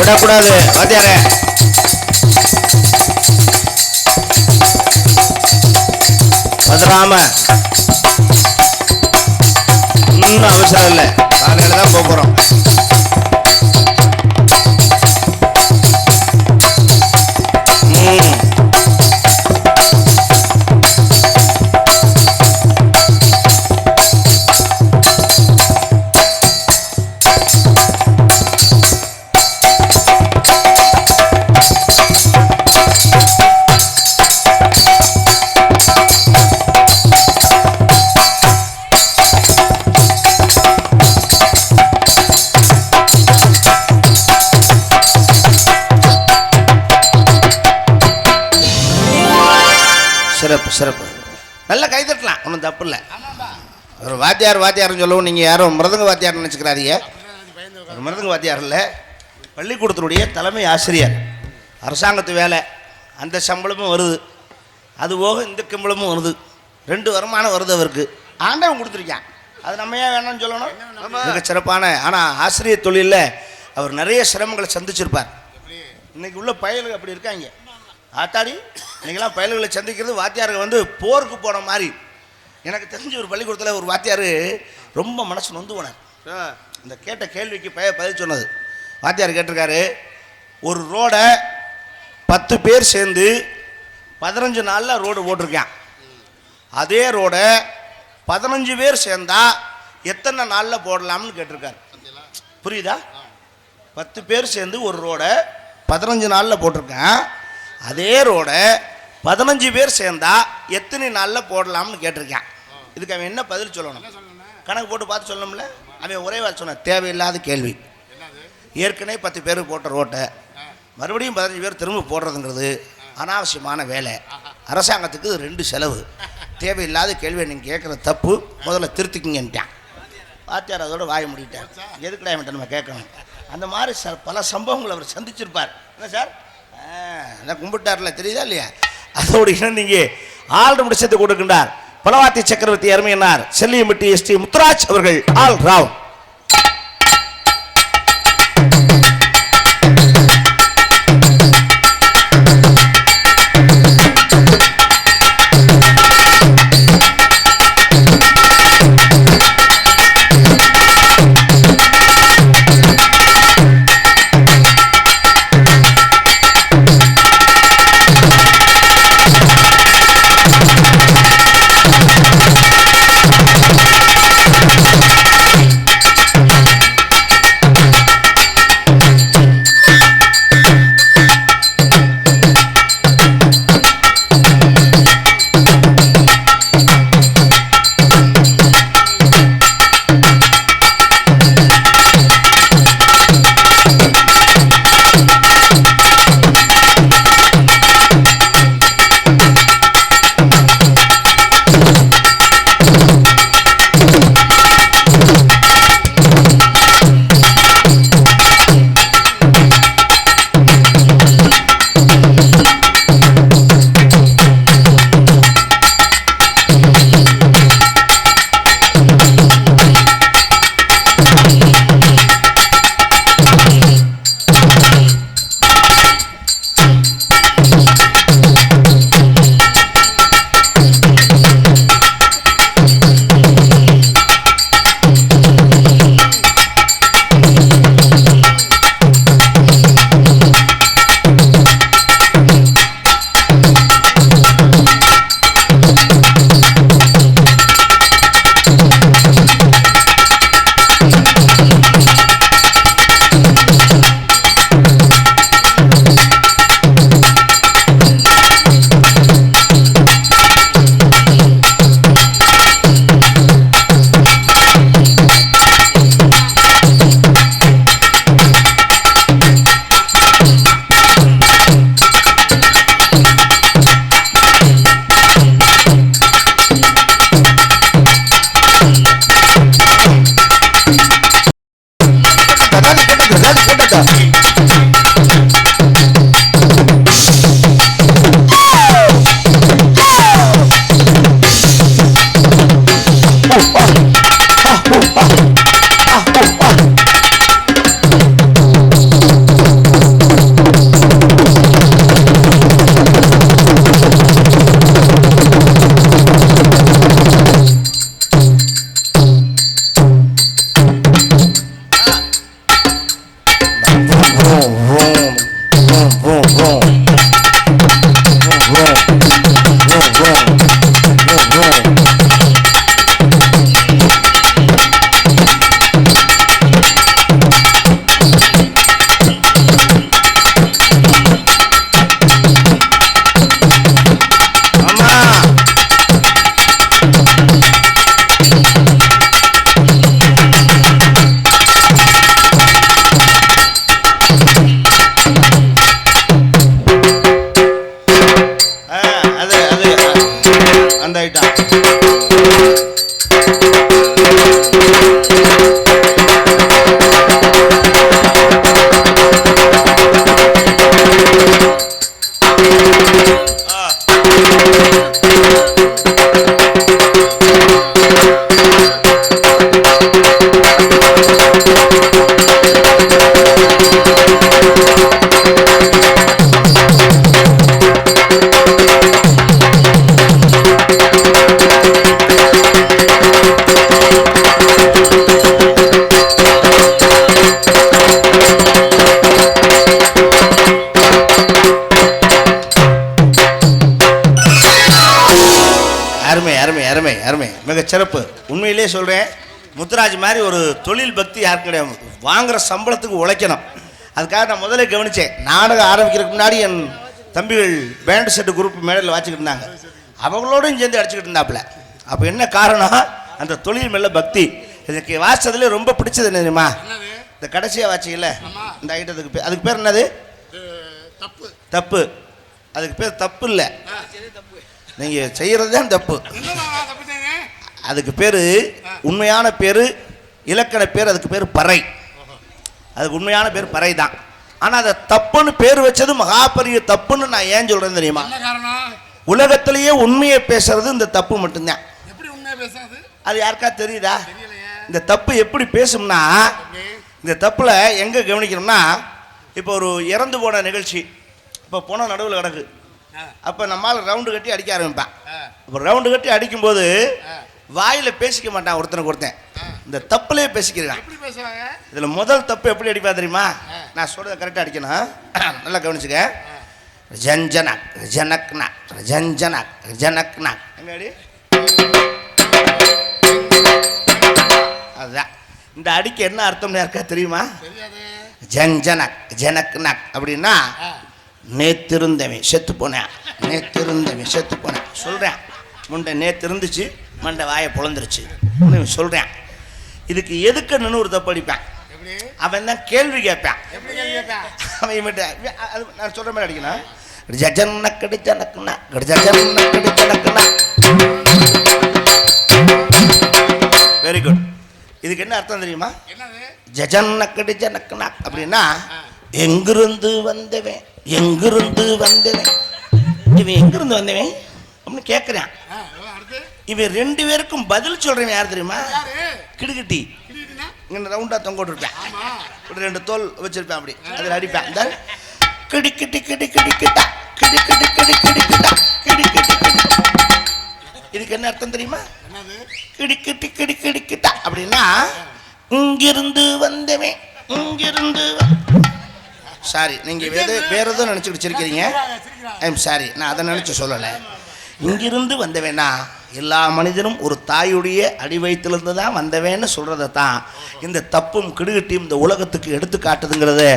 விடக்கூடாது வாத்தியாரே. பதறாம ஒன்றும் அவசரம் இல்லை, காலையில் தான் போகிறோம். சிறப்பு சிறப்பு, நல்லா கை தட்டலாம், ஒன்றும் தப்பு இல்லை. ஒரு வாத்தியார்னு சொல்லவும் நீங்கள் யாரும் மிருதங்க வாத்தியார்னு நினச்சிக்கிறாதீங்க. ஒரு மிருதங்க வாத்தியார் இல்லை, பள்ளிக்கூடத்தினுடைய தலைமை ஆசிரியர். அரசாங்கத்து வேலை, அந்த சம்பளமும் வருது, அது போக இந்த சம்பளமும் வருது, 2 வருமானம் வருது அவருக்கு. ஆண்டவன் கொடுத்துருக்கான், அது நம்ம ஏன் வேணாம்னு சொல்லணும்? மிக சிறப்பான. ஆனால் ஆசிரியர் தொழிலில் அவர் நிறைய சிரமங்களை சந்திச்சிருப்பார். இன்னைக்கு உள்ள பயலுக்கு அப்படி இருக்காங்க. ஆத்தாடி இன்னைக்கெல்லாம் பயல்களை சந்திக்கிறது வாத்தியாருக்கு வந்து போருக்கு போன மாதிரி. எனக்கு தெரிஞ்ச ஒரு பள்ளிக்கூடத்தில் ஒரு வாத்தியார் ரொம்ப மனசு நொந்து போனார். இந்த கேட்ட கேள்விக்கு பதில் சொன்னது. வாத்தியார் கேட்டிருக்காரு, ஒரு ரோடை 10 பேர் சேர்ந்து 15 நாளில் ரோடு போட்டிருக்கான். அதே ரோடை 15 பேர் சேர்ந்தா எத்தனை நாளில் போடலாம்னு கேட்டிருக்காரு. புரியுதா? 10 பேர் சேர்ந்து ஒரு ரோடை 15 நாளில் போட்டிருக்கேன். அதே ரோடை 15 பேர் சேர்ந்தா எத்தனை நாளில் போடலாம்னு கேட்டிருக்கான். இதுக்கு அவன் என்ன பதில் சொல்லணும்? கணக்கு போட்டு பார்த்து சொல்லணும்ல. அவன் ஒரே வார்த்தை சொன்னான், தேவையில்லாத கேள்வி. ஏற்கனவே 10 பேர் போட்ட ரோட்டை மறுபடியும் 15 பேர் திரும்ப போடுறதுங்கிறது அனாவசியமான வேலை. அரசாங்கத்துக்கு 2 செலவு. தேவையில்லாத கேள்வியை நீங்கள் கேட்குற தப்பு, முதல்ல திருத்திக்கிங்கன்ட்டான். வாத்தியார் அதோட வாய முடிட்டார். எதுக்குடா அவன்கிட்ட நம்ம கேட்கணும்? அந்த மாதிரி பல சம்பவங்கள் அவர் சந்திச்சிருப்பார். என்ன சார் அதான் கும்பிட்டார்ல, தெரியுதா இல்லையா? அதோடு இணைந்தீங்க ஆள் முடிச்சத்தை கொடுக்கின்றார் பலவாத்தி சக்கரவர்த்தி அருமையினார் செல்லியம்பட்டி எஸ்டி முத்துராஜ் அவர்கள். ஆல் ராவ் அந்த ஐட்டம் சிறப்பு. உண்மையிலே சொல்கிறேன், முத்துராஜ் மாதிரி ஒரு தொழில் பக்தி யாருக்கு கிடையாது. வாங்குகிற சம்பளத்துக்கு உழைக்கணும். அதுக்காக நான் முதல்ல கவனித்தேன். நாடகம் ஆரம்பிக்கிறதுக்கு முன்னாடி என் தம்பிகள் பேண்ட் செட்டு குரூப் மேடையில் வாச்சிக்கிட்டு இருந்தாங்க. அவங்களோடையும் சேர்ந்து அடிச்சுக்கிட்டு இருந்தாப்புல. அப்போ என்ன காரணம்? அந்த தொழில் மேலே பக்தி. எனக்கு வாசித்ததுல ரொம்ப பிடிச்சது என்ன தெரியுமா? இந்த கடைசியாக வாட்சிக்கல இந்த ஐட்டத்துக்கு அதுக்கு பேர் என்னது? தப்பு. அதுக்கு பேர் தப்பு இல்லை, நீங்கள் செய்கிறது தான் தப்பு. அதுக்கு பேர் உண்மையான பேர், இலக்கண பேர், அதுக்கு பேர் பறை. அதுக்கு உண்மையான பேர் பறை தான். ஆனால் அதை தப்புன்னு பேர் வச்சது மகாபெரிய தப்புன்னு நான் ஏன் சொல்கிறேன் தெரியுமா? உலகத்திலேயே உண்மையை பேசுறது இந்த தப்பு மட்டும்தான். அது யாருக்கா தெரியுதா? இந்த தப்பு எப்படி பேசும்னா, இந்த தப்பில் எங்கே கவனிக்கணும்னா, இப்போ ஒரு இறந்து போன நிகழ்ச்சி, இப்போ போன நடுவில் கிடக்கு. அப்போ நம்மளால் ரவுண்டு கட்டி அடிக்க ஆரம்பிப்பான். இப்போ ரவுண்டு கட்டி அடிக்கும்போது வாயில் பேசிக்க மாட்டான் ஒருத்தனுக்கு ஒருத்தன். இந்த தப்புலேயே பேசிக்கிறான். இதில் முதல் தப்பு எப்படி அடிப்பா தெரியுமா? நான் சொல்கிறத கரெக்டாக அடிக்கணும், நல்லா கவனிச்சுக்க. ஜஞ்சனக் ஜனக்னா ஜஞ்சனக் ஜனக்னா எங்க அடி? அதுதான். இந்த அடிக்கு என்ன அர்த்தம்னு யாருக்கா தெரியுமா? ஜஞ்சனக் ஜனக்னக் அப்படின்னா நேத்திருந்தவன் செத்து போனேன், நேத்திருந்தவன் செத்து போனேன் சொல்கிறேன். முண்டை நேற்று இருந்துச்சு, மண்டை வாயை பொழந்துருச்சு சொல்கிறேன். இதுக்கு எதுக்கு நின்று ஒரு தப்பு அடிப்பேன். அவன் தான் கேள்வி கேட்பான். அவன் மட்டும் அது நான் சொல்கிற மாதிரி அடிக்கணும். ஜஜன்னக்கடி ஜனக்குனா ஜஜன்னக்கடி ஜனக்குனா. Very good. இதுக்கு என்ன அர்த்தம் தெரியுமா? ஜஜன்னக்கடி ஜனக்குனா அப்படின்னா எங்கிருந்து வந்தவன், எங்கிருந்து வந்தவன், இவன் எங்கிருந்து வந்தவன் அப்படின்னு கேட்குறான். இவன் ரெண்டு பேருக்கும் பதில் சொல்றவன் யார் தெரியுமா? கிடுகிட்டி. இங்கே ரவுண்டா தொங்க விட்டுருப்பேன், ஒரு ரெண்டு தோல் வச்சிருப்பேன், அப்படி அதில் அடிப்பேன். இந்த கிடிக்கிட்டி கிடி கிடிக்கிட்டா கிடிக்கிட்டி கிடி கிடிக்கிட்டா கிடிக்கிட்டி கிடி. இதுக்கு என்ன அர்த்தம் தெரியுமா? கிடிக்கிட்டி கிடி கிடிக்கிட்டா அப்படின்னா இங்கிருந்து வந்தவன், இங்கிருந்து. சாரி, நீங்கள் வேற எதுவும் நினச்சிக்கிட்டு வச்சிருக்கிறீங்க. ஐம் சாரி, நான் அதை நினச்சி சொல்லலை. இங்கிருந்து வந்தவேனா எல்லா மனிதனும் ஒரு தாயுடைய அடி வயிற்றிலிருந்து தான் வந்தவேன்னு சொல்கிறத தான் இந்த தப்பும் கிடுகிட்டியும் இந்த உலகத்துக்கு எடுத்து காட்டுதுங்கிறது.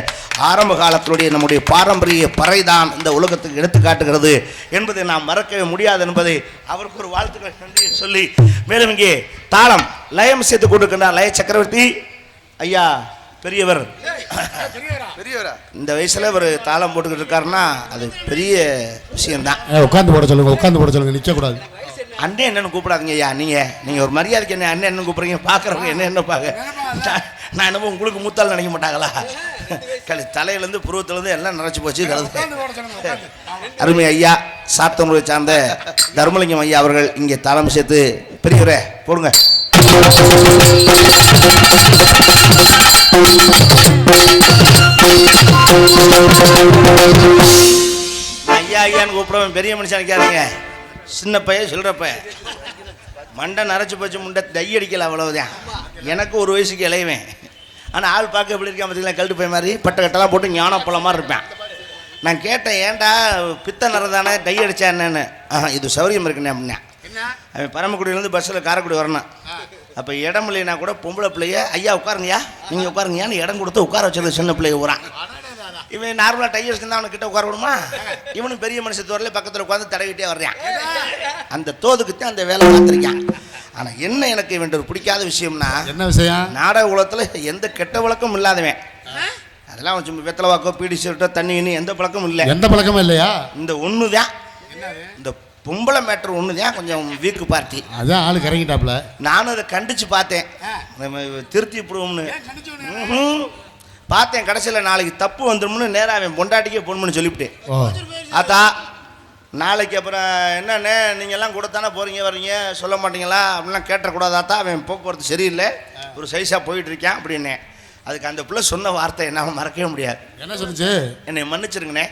ஆரம்ப காலத்தினுடைய நம்முடைய பாரம்பரிய பறை தான் இந்த உலகத்துக்கு எடுத்து காட்டுகிறது என்பதை நாம் மறக்கவே முடியாது என்பதை அவருக்கு ஒரு வாழ்த்துக்கள் நன்றி சொல்லி, மேலும் இங்கே தாளம் லயம் சேர்த்து கொண்டிருக்கின்றார் லய சக்கரவர்த்தி ஐயா பெரியவர். இந்த வயசுல ஒரு தாளம் போட்டுக்கிட்டு இருக்காருன்னா அது பெரிய விஷயம்தான். உட்காந்து போட சொல்லுங்க, உட்காந்து போட சொல்லுங்க, நிற்க கூடாது. அண்ணன் என்னன்னு கூப்பிடாதீங்க ஐயா. நீங்க ஒரு மரியாதைக்கு என்ன அண்ணன் என்ன கூப்பிடுறீங்க? பாக்குறவங்க என்ன நினைப்பாங்க? நான் என்னமோ உங்களுக்கு மூத்தால் நினைக்க மாட்டாங்களா? தலையிலேருந்து புருவத்திலேருந்து எல்லாம் நினைச்சு போச்சு. அருமை ஐயா சாத்தனூரை சார்ந்த தர்மலிங்கம் ஐயா அவர்கள் இங்கே தாளம் சேர்த்து பெரியவரே போடுங்க. ஐயா ஐயான்னு கூப்பிடுவேன், பெரிய மனுஷன் நினைக்காதீங்க. சின்ன பையன் சொல்கிறப்ப மண்டை நரைச்சி போச்சு, முண்டை தை அடிக்கல, அவ்வளவுதான். எனக்கு ஒரு வயசுக்கு இளையவேன். ஆனால் ஆள் பார்க்க எப்படி இருக்கான் பார்த்தீங்களா? கழுட்டு பையன் மாதிரி பட்டை கட்டெல்லாம் போட்டு ஞானப்பழம் மாதிரி இருப்பேன். நான் கேட்டேன், ஏன்டா பித்த நிறம் தானே டை அடித்தா என்னன்னு? இது சௌரியம் இருக்குண்ணே அப்படின்னா. அவன் பரமக்குடியிலேருந்து பஸ்ஸில் காரைக்குடி வரணும். அப்போ இடம் இல்லைன்னா கூட பொம்பளை பிள்ளைய ஐயா உட்காருங்கய்யா, நீங்கள் உட்காருங்கயான்னு இடம் கொடுத்து உட்கார வச்சிருக்க சின்ன பிள்ளைய ஊறான். இவன் நார்மலாக டை அடிச்சுருந்தா அவனை கிட்ட உட்கார விடுமா? இவனும் பெரிய மனுஷன் தோறல பக்கத்தில் உட்காந்து தடவிட்டே வர்றான். அந்த தோதுக்குத்தான் அந்த வேலை பார்த்துருக்கான். ஆனால் என்ன எனக்கு இவன் ஒரு பிடிக்காத விஷயம்னா, என்ன விஷயம்? நாடக உலகத்தில் எந்த கெட்ட வழக்கம் இல்லாதவன். அதெல்லாம் கொஞ்சம் வெத்தலை வாக்கோ பீடி சீட்டோ தண்ணி எந்த பழக்கமும் இல்லை. எந்த பழக்கமும் இல்லையா? இந்த ஒன்று தான். இந்த பொம்பளை மேட்ரு ஒன்று தான் கொஞ்சம் வீக்கு பார்ட்டி. அதான் ஆளு கறங்கிட்டாப்ல. நானும் அதை கண்டிச்சு பார்த்தேன், திருத்தி விடுவோம்னு பார்த்தேன். கடைசியில் நாளைக்கு தப்பு வந்துடும்னு நேராக அவன் பொண்டாட்டிக்கே ஃபோன் பண்ணி சொல்லிவிட்டேன். ஆத்தா நாளைக்கு அப்புறம் என்னண்ணே நீங்கள்லாம் கூட தானே போகிறீங்க வர்றீங்க, சொல்ல மாட்டீங்களா அப்படின்லாம் கேட்டக்கூடாதாத்தா, அவன் போக்குவரத்து சரியில்லை, ஒரு சைஸாக போயிட்டுருக்கேன் அப்படின்னே. அதுக்கு அந்த பிள்ளை சொன்ன வார்த்தை என்னால் மறக்கவே முடியாது. என்ன சொல்லுச்சு? என்னை மன்னிச்சிருங்கண்ணே,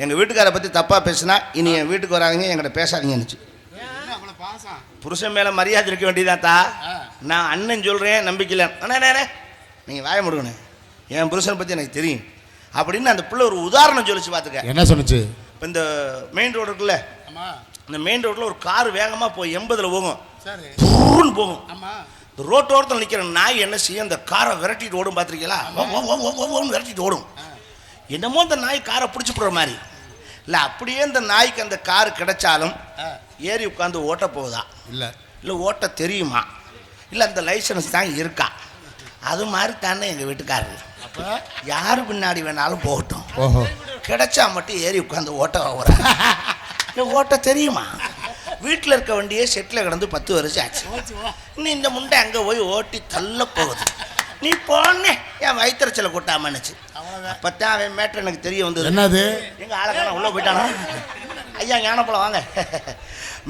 எங்கள் வீட்டுக்காரை பற்றி தப்பாக பேசுனா இனி என் வீட்டுக்கு வராதிங்க, என்கிட்ட பேசாதீங்கன்னுச்சு. புருஷன் மேலே மரியாதை இருக்க வேண்டியதாத்தா, நான் அண்ணன் சொல்கிறேன் நம்பிக்கையில் அண்ணே நீங்கள் வாய முடுங்கண்ணே, என் புருஷனை பற்றி எனக்கு தெரியும் அப்படின்னு அந்த பிள்ளை ஒரு உதாரணம் சொல்லிச்சு. பார்த்துக்க என்ன சொன்னிச்சு? இப்போ இந்த மெயின் ரோடு இருக்குல்ல, இந்த மெயின் ரோட்டில் ஒரு கார் வேகமாக போய் 80ல் போகும், பூன்னு போகும். இந்த ரோட்டோரத்தில் நிற்கிற நாய் என்ன செய்யும், அந்த காரை விரட்டிட்டு ஓடும். பார்த்துருக்கீங்களா? விரட்டிட்டு ஓடும். என்னமோ இந்த நாய் காரை பிடிச்சி போடுற மாதிரி இல்லை, அப்படியே இந்த நாய்க்கு அந்த கார் கிடைச்சாலும் ஏறி உட்காந்து ஓட்ட போகுதா இல்லை ஓட்ட தெரியுமா இல்லை அந்த லைசன்ஸ் தான் இருக்கா? அது மாதிரி தானே எங்கள் வீட்டுக்காரரு. யாரு பின்னாடி வேணாலும் போகட்டும், கிடைச்சா மட்டும் ஏறி உட்காந்து ஓட்ட வர்றாங்க. ஓட்ட தெரியுமா? வீட்டில் இருக்க வண்டியே செட்டில் கிடந்து 10 வருஷம் ஆச்சு. நீ இந்த முண்டை அங்கே போய் ஓட்டி தள்ள போகுது. நீ போனே என் வயிற்றுச்சலை கூட்டாமன்னுச்சு. அப்பத்தான் அவன் மேட்ரு எனக்கு தெரிய வந்தது. என்னது? எங்கள் ஆளுக்கான உள்ளே போயிட்டானா? ஐயா ஞானப்பழம் வாங்க.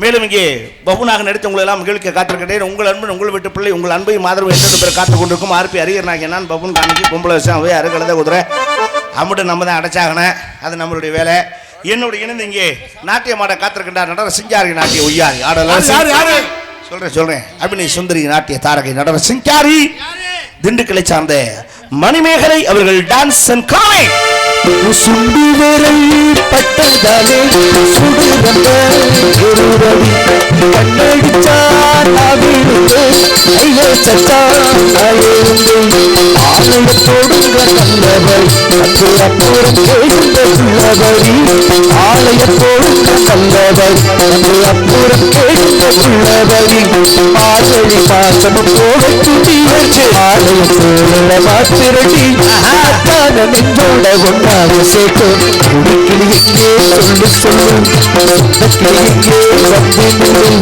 மேலும் இங்கே பபுனாக நடித்த உங்களை எல்லாம் மகிழ்ச்சிக்க காத்திருக்கிறேன். உங்கள் அன்பு உங்கள் வீட்டு பிள்ளை உங்கள் அன்பையும் ஆதரவு எந்த பேர் காத்துக் கொண்டிருக்கும் ஆர்பி அரியர் நாங்கள் நான் பபுன் காமிச்சு பொம்பளை விஷயம் போய் அருகலதை குதிரை அம்மிட்டு நம்ம தான் அடைச்சாகணும், அது நம்மளுடைய வேலை. என்னோட இணைந்து இங்கே நாட்டியமாட காத்திருக்கின்றார் நடன சிங்காரி நாட்டிய ஒய்யாரி ஆடல சொல்றேன் அபிநய் சுந்தரி நாட்டிய தாரகை நடன சிங்காரி திண்டுக்கலை சார்ந்த மணிமேகலை அவர்கள் டான்ஸ் அண்ட் காமெடி. சுண்டு விரல் பட்டதாலே சுடுகின்ற ஒருவரி கண்ணடிச்சான் அவிழ்ந்து ஐயோ சச்சான் அழுந்து ஆலய போடுங்க நல்லவரி அன்று அப்புறம் கேட்கின்ற உள்ளவரி ஆலய போடுங்க நல்லவரி அன்று அப்புறம் கேட்கின்ற உள்ளவரி ஆதரி பாசமும் போக துணியற்று ஆலயம் போல மாத்திரடி அத்தான நெஞ்சோட ஒன்றாக சேர்க்கும் குடிக்கிளி எங்கே சொல்லு சொல்லு சொந்தக்கிளி எங்கே வந்து நில்லும்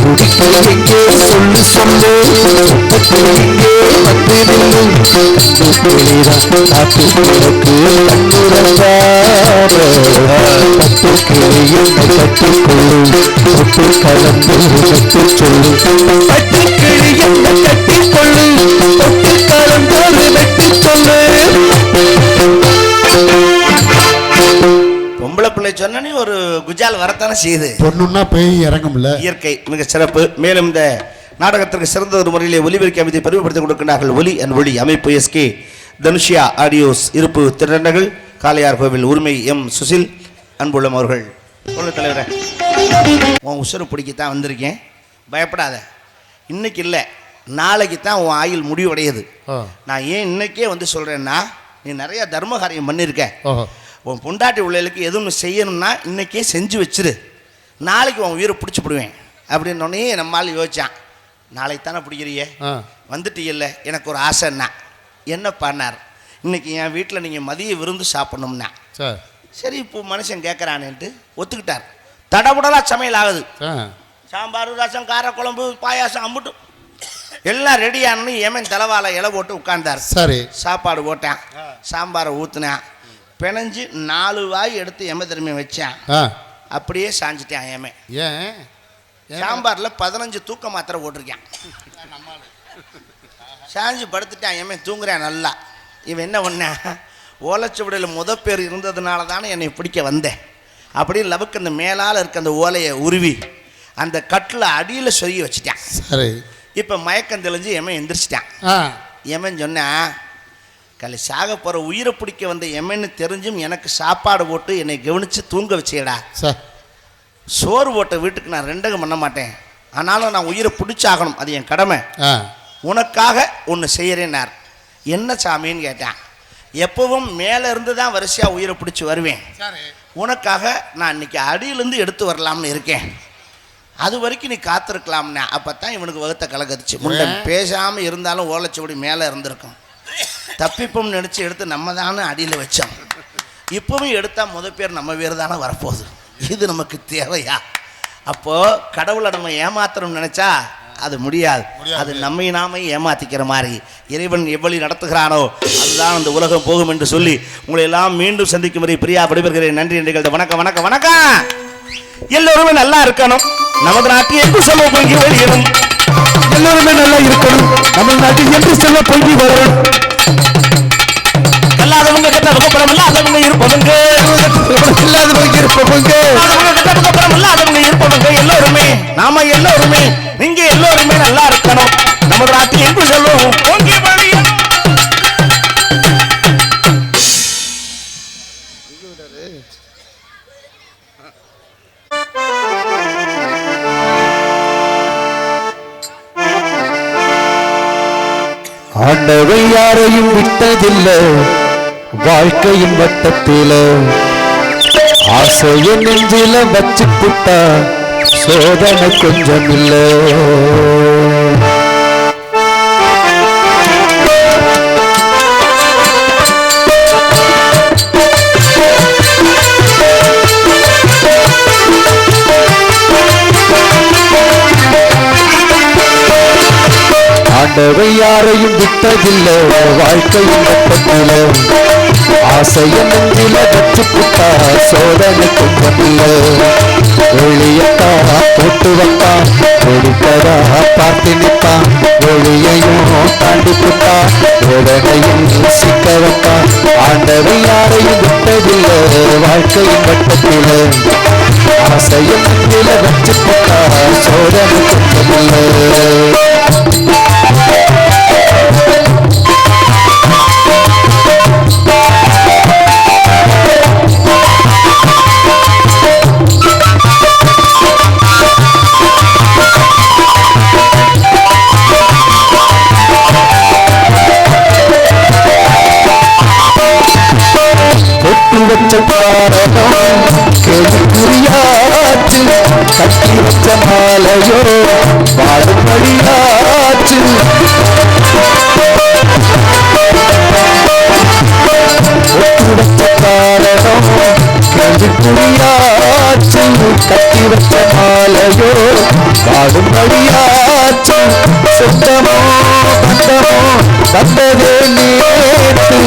குடிக்கிளி எங்கே சொல்லு சொல்லு சொந்தக்கிளி எங்கே வந்து நில்லும் கண்டுகிளிதான் காத்து கிழக்கு கண்டுறந்தார பட்டு கிளி என்னை கட்டிக்கொள்ளும் தொட்டு கலந்து கட்டு சொல்லு பட்டு கிளி என்னை கட்டிக்கொள்ளு தொட்டு கலந்தோடு வெட்டி சொல்லு. பொம்பளை பிள்ளை சொன்னே ஒரு குஜால் வரத்தானே செய்யுது. பொண்ணுன்னா பேய் இறங்கும்ல, இயற்கை மிக சிறப்பு. மேலும் இந்த நாடகத்திற்கு சிறந்த ஒரு முறையிலே ஒலிபெருக்கி அமைதி பெருமைப்படுத்திக் கொடுக்கின்றார்கள் ஒலி அண்ட் ஒளி அமைப்பு எஸ்கே தனுஷியா ஆடியோஸ் இருப்பு திருநண்டகள் காளையார் கோவில் உரிமை எம் சுசில் அன்புள்ளம் அவர்கள். தலைவரே உன் உசுறு பிடிக்கத்தான் வந்திருக்கேன், பயப்படாத. இன்னைக்கு இல்லை நாளைக்கு தான் உன் ஆயுள் முடிவடையுது. நான் ஏன் இன்னைக்கே வந்து சொல்கிறேன்னா, நீ நிறையா தர்ம காரியம் பண்ணியிருக்க. உன் பொண்டாட்டி உள்ளலுக்கு எதுவும் செய்யணும்னா இன்றைக்கே செஞ்சு வச்சிரு, நாளைக்கு உன் உயிரை பிடிச்சிப்பிடுவேன் அப்படின்னோடனே நம்மளால் யோசிச்சான். நாளைக்கு தானே பிடிக்கிறியே, வந்துட்டு இல்லை எனக்கு ஒரு ஆசைன்னா என்ன பண்ணார். இன்றைக்கி என் வீட்டில் நீங்கள் மதிய விருந்து சாப்பிட்ணும்னா சரி இப்போ மனுஷன் கேட்குறானேன்ட்டு ஒத்துக்கிட்டார். தடபுடலாக சமையல் ஆகுது. சாம்பார் ரசம் காரக்குழம்பு பாயாசம் அம்புட்டும் எல்லாம் ரெடியானு ஏமன் தலைவாழை இலை போட்டு உட்கார்ந்தார். சரி சாப்பாடு போட்டேன், சாம்பாரை ஊற்றுனேன், பிணைஞ்சு 4 வாய் எடுத்து எம திரும்பி வச்சேன், அப்படியே சாஞ்சிட்டேன். ஏமே ஏன் சாம்பாரில் 15 தூக்க மாத்திரை போட்டிருக்கேன், சாஞ்சு படுத்துட்டான். ஏமே தூங்குறேன் நல்லா. இவன் என்ன பண்ண, ஓலைச்சுவடியில் பேர் இருந்ததுனால தானே என்னை பிடிக்க வந்தேன் அப்படின்னு லவுக்கு அந்த மேலால் இருக்க அந்த ஓலையை உருவி அந்த கட்டில் அடியில் சொருகி வச்சுட்டான். சரி இப்போ மயக்கம் தெளிஞ்சு எமன் எந்திரிச்சிட்டான். எமன் சொன்னேன், கலை சாக போகிற உயிரை பிடிக்க வந்த எமன்னு தெரிஞ்சும் எனக்கு சாப்பாடு போட்டு என்னை கவனித்து தூங்க வச்சேடா. சோறு போட்ட வீட்டுக்கு நான் ரெண்டகம் பண்ண மாட்டேன், ஆனாலும் நான் உயிரை பிடிச்சாகணும், அது என் கடமை. உனக்காக ஒன்று செய்கிறேன்னார். என்ன சாமின்னு கேட்டேன். எப்பவும் மேலே இருந்து தான் வரிசையாக உயிரை பிடிச்சி வருவேன், உனக்காக நான் இன்னைக்கு அடியிலேருந்து எடுத்து வரலாம்னு இருக்கேன், அது வரைக்கும் நீ காத்திருக்கலாம்னா. அப்போ தான் இவனுக்கு வகுத்த கலகரிச்சு. முன்ன பேசாமல் இருந்தாலும் ஓலைச்சுவடி மேலே இருந்திருக்கும். தப்பிப்போம்னு நினச்சி எடுத்து நம்ம தானே அடியில் வச்சோம். இப்போவும் எடுத்தால் பேர் நம்ம பேர் தானே வரப்போகுது. இது நமக்கு தேவையா அப்போ கடவுளை நம்ம ஏமாத்தணும்னு நினைச்சா அது முடியாது. அது நம்மை நாமே ஏமாத்திக்கிற மாதிரி இறைவன் எவ்வளவு நடத்துகிறானோ அதுதான் அந்த உலகம் போகும் என்று சொல்லி உங்களை எல்லாம் மீண்டும் சந்திக்கும் வரை பிரியா விடைபெறுகிறேன். நன்றி என்று வணக்கம் வணக்கம் வணக்கம். எல்லோருமே நல்லா இருக்கணும். நமது நாட்டில் என்று செல்வ பொங்கி வெளியிடும். எல்லோருமே நல்லா இருக்கணும். நம்ம நாட்டில் என்று செல்வ பொங்கி வரும். இல்லாதவங்க கெட்டவங்க படம் இல்லாதவங்க இருப்பவங்க இல்லாதவங்க இருப்பவங்க கெட்டவங்க படம் இல்லாதவங்க இருப்பவங்க எல்லோருமே நாம எல்லோருமே நீங்க எல்லோருமே நல்லா இருக்கணும். நமது நாட்டில் என்று சொல்லுவோம் பொங்கி வெளியிடும். ஆண்டவை யாரையும் விட்டதில்லை வாழ்க்கையின் வட்டத்தில ஆசைய நெஞ்சில வச்சு புட்டா சோதனை கொஞ்சம் இல்லை. ஆண்டவை யாரையும் விட்டதில்லை வாழ்க்கையின் வட்டத்தில ஆசைய நெஞ்சில வச்சு புட்டா சோதனை கொஞ்சம் இல்லை. ஒளியத்தா போட்டு வைப்பான் ஒளிப்பதா பார்த்து நிற்பான். ஒளியையும் தாண்டி புட்டா சோதனையும் சிக்க வைப்பான். ஆண்டவை யாரையும் விட்டதில்லை வாழ்க்கையின் வட்டத்தில ஆசைய நெஞ்சில வச்சு புட்டா சோதனை கொஞ்சம் இல்லை. கேள்விக்குறியாச்சு கட்டி வச்ச மாலையோ பாடுபடியாச்சு. காரணம் கேள்விக்குறியாச்சு கட்டி வச்ச மாலையோ பாடுபடியாச்சு. சொந்தமோ பந்தமோ வந்ததே நேற்று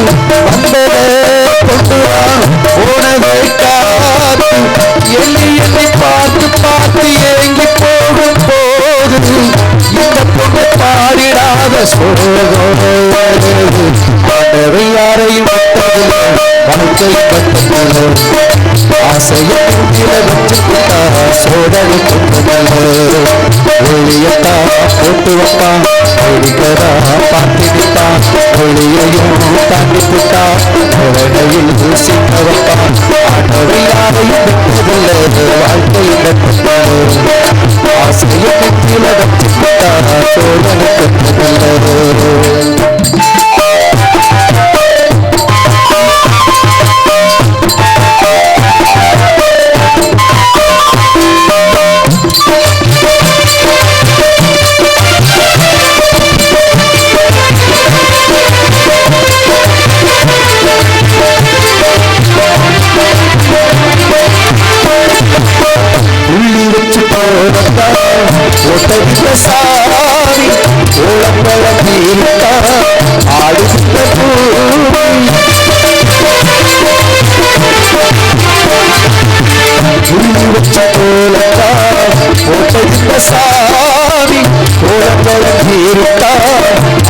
வந்ததே கொண்டுதான் போனதை காத்து எண்ணி எண்ணி பார்த்து பார்த்து ஏங்கி போகும் போது இந்த பொண்ணு பாடிடாத சோதனை யாரையும் விட்டதில்லை வாழ்க்கை பட்டதில்லை ஆசையை வச்சு சோதனை கொண்டதில்லை. ஒளியத்தா போட்டு வைப்பான் ஒளிக்கதா பார்த்து நிற்பான். ஒளியையும் தாண்டி புட்டா சோதனையில் சிக்க வைப்பான். ஆண்டவை யாரையும் விட்டதில்லை வாழ்க்கை பட்டதில்லை ஆசையை வச்சு புட்டா சோதனை கொண்டதில்லை. சாரி உளம்பல தீர்த்தா ஆடுகின்ற பூமி வச்ச கோலத்தா போட்ட சாரி உளம்பல தீர்த்தா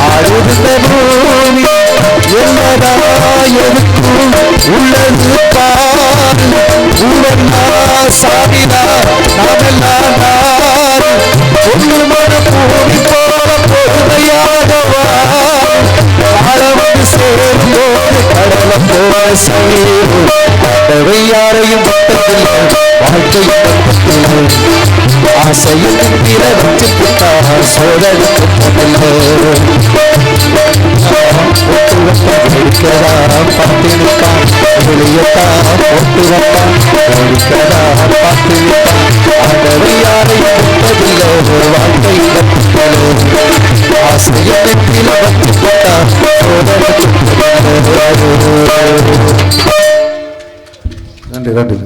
ஆடுகின்ற பூமி என்னதா எதுக்கும் உள்ளது பாரு ஊரன்னா சாதினா நாமெல்லாம் நாரு ஒன்று மன பூமி போல பொறுமையாக வாழவந்து சேரும்போது கடலை போல சேரும். ஆண்டவை யாரையும் பட்டதில்லை வாழ்க்கை பட்டதில்லை ஆசையில் பிற வச்சு புட்டா சோதனை ஒழிக்கதா பார்த்து நிற்பான். ஒளியத்தா போட்டு வைப்பான் ஒழிக்கதா பார்த்து நிற்பான். ஆண்டவை யாரையும் விட்டதில்லை வாழ்க்கை பட்டதில்லை ஆசையை பிற வச்சு புட்டா சோதனை. நன்றி நன்றி.